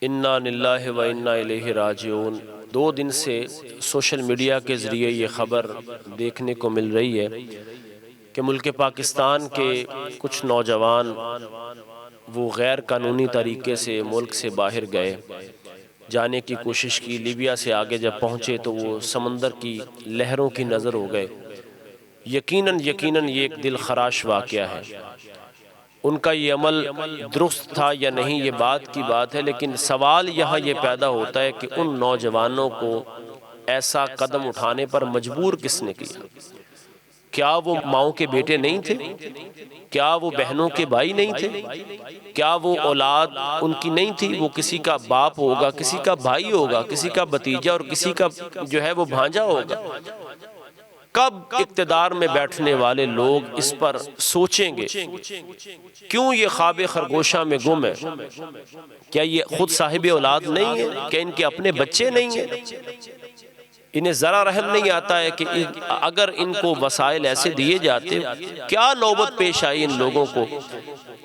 انا للہ و انا الیہ راجعون۔ 2 دن سے سوشل میڈیا کے ذریعے یہ خبر دیکھنے کو مل رہی ہے کہ ملک پاکستان کے کچھ نوجوان وہ غیر قانونی طریقے سے ملک سے باہر گئے، جانے کی کوشش کی، لیبیا سے آگے جب پہنچے تو وہ سمندر کی لہروں کی نظر ہو گئے۔ یقیناً یہ ایک دل خراش واقعہ ہے۔ ان کا یہ عمل درست تھا یا نہیں یہ بات کی بات ہے، لیکن سوال یہاں یہ پیدا ہوتا ہے کہ ان نوجوانوں کو ایسا قدم اٹھانے پر مجبور کس نے کیا؟ کیا وہ ماؤں کے بیٹے نہیں تھے؟ کیا وہ بہنوں کے بھائی نہیں تھے؟ کیا وہ اولاد ان کی نہیں تھی؟ وہ کسی کا باپ ہوگا، کسی کا بھائی ہوگا، کسی کا بھتیجا اور کسی کا وہ بھانجا ہوگا۔ کب اقتدار میں بیٹھنے والے لوگ اس پر سوچیں گے؟ کیوں یہ خواب خرگوشہ میں گم ہے؟ کیا یہ خود صاحب اولاد نہیں ہے؟ کیا ان کے اپنے بچے نہیں ہیں؟ انہیں ذرا رحم نہیں آتا ہے کہ اگر ان کو وسائل ایسے دیے جاتے، کیا نوبت پیش آئی ان لوگوں کو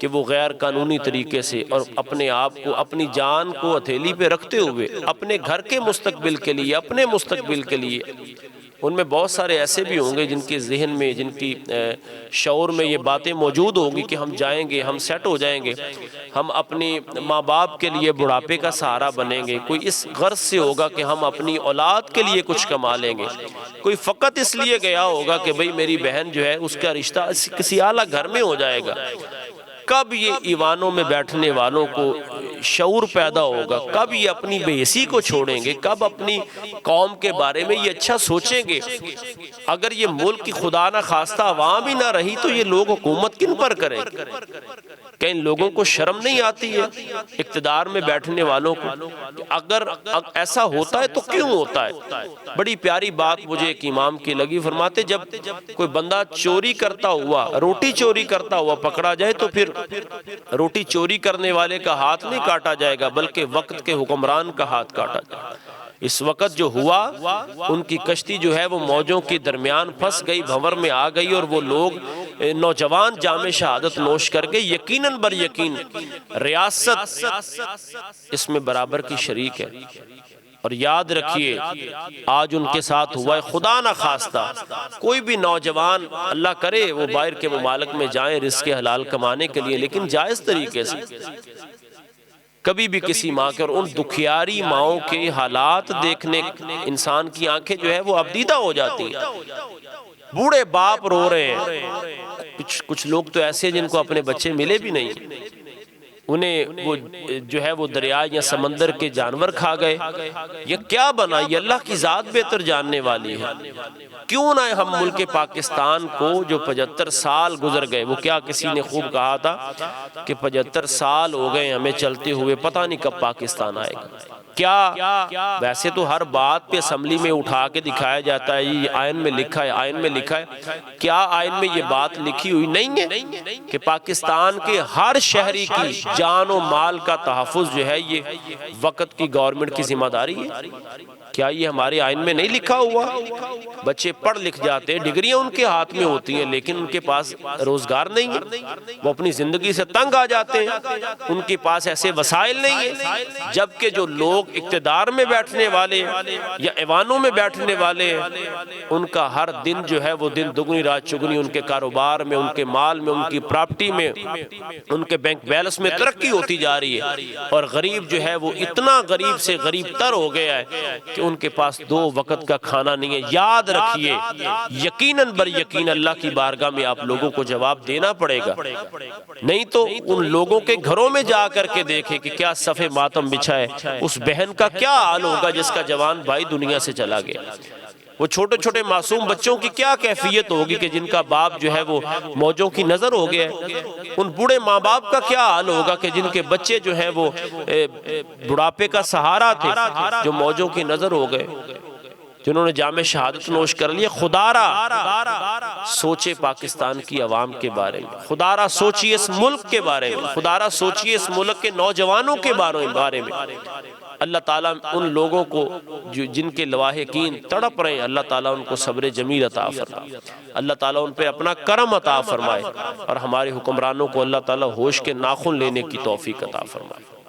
کہ وہ غیر قانونی طریقے سے اور اپنے آپ کو، اپنی جان کو ہتھیلی پہ رکھتے ہوئے اپنے گھر کے مستقبل کے لیے، اپنے مستقبل کے لیے۔ ان میں بہت سارے ایسے بھی ہوں گے جن کے ذہن میں، جن کی شعور میں یہ باتیں موجود ہوں گی کہ ہم جائیں گے، ہم سیٹ ہو جائیں گے، ہم اپنی ماں باپ کے لیے بڑھاپے کا سہارا بنیں گے۔ کوئی اس غرض سے ہوگا کہ ہم اپنی اولاد کے لیے کچھ کما لیں گے، کوئی فقط اس لیے گیا ہوگا کہ بھئی میری بہن اس کا رشتہ کسی اعلیٰ گھر میں ہو جائے گا۔ کب یہ ایوانوں میں بیٹھنے والوں کو شعور پیدا ہوگا؟ کب یہ اپنی بے حسی کو چھوڑیں گے؟ کب اپنی قوم کے بارے میں یہ اچھا سوچیں گے؟ اگر یہ ملک کی خدا نہ خواستہ عوام ہی نہ رہی تو یہ لوگ حکومت کن پر کریں؟ کہ ان لوگوں کو شرم نہیں آتی ہے اقتدار میں بیٹھنے والوں کو؟ اگر ایسا ہوتا ہے تو کیوں ہوتا ہے؟ بڑی پیاری بات مجھے ایک امام کی لگی، فرماتے جب کوئی بندہ چوری کرتا ہوا، روٹی چوری کرتا ہوا پکڑا جائے تو پھر روٹی چوری کرنے والے کا ہاتھ نہیں کاٹا جائے گا بلکہ وقت کے حکمران کا ہاتھ کاٹا جائے گا۔ اس وقت جو ہوا، ان کی کشتی وہ موجوں کے درمیان پھنس گئی، بھنور میں آ گئی، اور وہ لوگ نوجوان جام شہادت نوش کر گئے۔ یقیناً بر یقین ریاست اس میں برابر کی شریک ہے۔ اور یاد رکھیے آج ان کے ساتھ ہوا ہے، خدا نہ خواستہ کوئی بھی نوجوان، اللہ کرے وہ باہر کے ممالک میں جائیں رزق حلال کمانے کے لیے، لیکن جائز طریقے سے۔ کبھی بھی کسی ماں کے، اور ان دکھیاری ماؤں کے حالات دیکھنے انسان کی آنکھیں وہ ابدیدہ ہو جاتی ہیں۔ بوڑھے باپ رو رہے ہیں، کچھ لوگ تو ایسے ہیں جن کو اپنے بچے ملے بھی نہیں، انہیں وہ دریا یا سمندر کے جانور کھا گئے۔ یہ کیا بنا؟ یہ اللہ کی ذات بہتر جاننے والی ہے۔ کیوں نہ ہم ملک پاکستان کو جو 75 سال گزر گئے، وہ کیا کسی نے خوب کہا تھا کہ 75 سال ہو گئے ہمیں چلتے ہوئے، پتہ نہیں کب پاکستان آئے گا۔ کیا ویسے تو ہر بات پہ اسمبلی میں اٹھا کے دکھایا جاتا ہے یہ آئین میں لکھا ہے، آئین میں لکھا ہے۔ کیا آئین میں یہ بات لکھی ہوئی نہیں ہے کہ پاکستان کے ہر شہری کی جان و مال کا تحفظ یہ وقت کی گورنمنٹ کی ذمہ داری ہے؟ کیا یہ ہمارے آئین میں نہیں لکھا ہوا؟ بچے پڑھ لکھ جاتے ہیں، ڈگریاں ان کے ہاتھ میں ہوتی ہیں، لیکن ان کے پاس روزگار نہیں ہے، وہ اپنی زندگی سے تنگ آ جاتے ہیں، ان کے پاس ایسے وسائل نہیں ہیں۔ جبکہ جو لوگ اقتدار میں بیٹھنے والے یا ایوانوں میں بیٹھنے والے ہیں، ان کا ہر دن وہ دن دگنی رات چگنی، ان کے کاروبار میں، ان کے مال میں، ان کی پراپرٹی میں، ان کے بینک بیلنس میں ترقی ہوتی جا رہی ہے، اور غریب وہ اتنا غریب سے غریب تر ہو گیا ہے کہ ان کے پاس 2 وقت کا کھانا نہیں ہے۔ یاد رکھیے یقیناً بر یقین اللہ کی بارگاہ میں آپ لوگوں کو جواب دینا پڑے گا، نہیں تو ان لوگوں کے گھروں میں جا کر کے دیکھیں کہ کیا صف ماتم بچھا ہے، اس بہن کا کیا حال ہوگا جس کا جوان بھائی دنیا سے چلا گیا۔ وہ چھوٹے چھوٹے معصوم بچوں کی کیا کیفیت ہوگی کہ جن کا باپ وہ موجوں کی نظر ہو گیا ہے۔ ان بوڑھے ماں باپ کا کیا حال ہوگا کہ جن کے بچے وہ بڑھاپے کا سہارا تھے، جو موجوں کی نظر ہو گئے، جنہوں نے جام شہادت نوش کر لیا۔ خدا را سوچے پاکستان کی عوام کے بارے میں، خدا را سوچیے اس ملک کے بارے میں، خدا را سوچیے اس ملک کے نوجوانوں کے بارے میں۔ اللہ تعالیٰ ان لوگوں کو جن کے لواحقین تڑپ رہے ہیں، اللہ تعالیٰ ان کو صبر جمیل عطا فرمائے، اللہ تعالیٰ ان پہ اپنا کرم عطا فرمائے، اور ہمارے حکمرانوں کو اللہ تعالیٰ ہوش کے ناخن لینے کی توفیق عطا فرمائے۔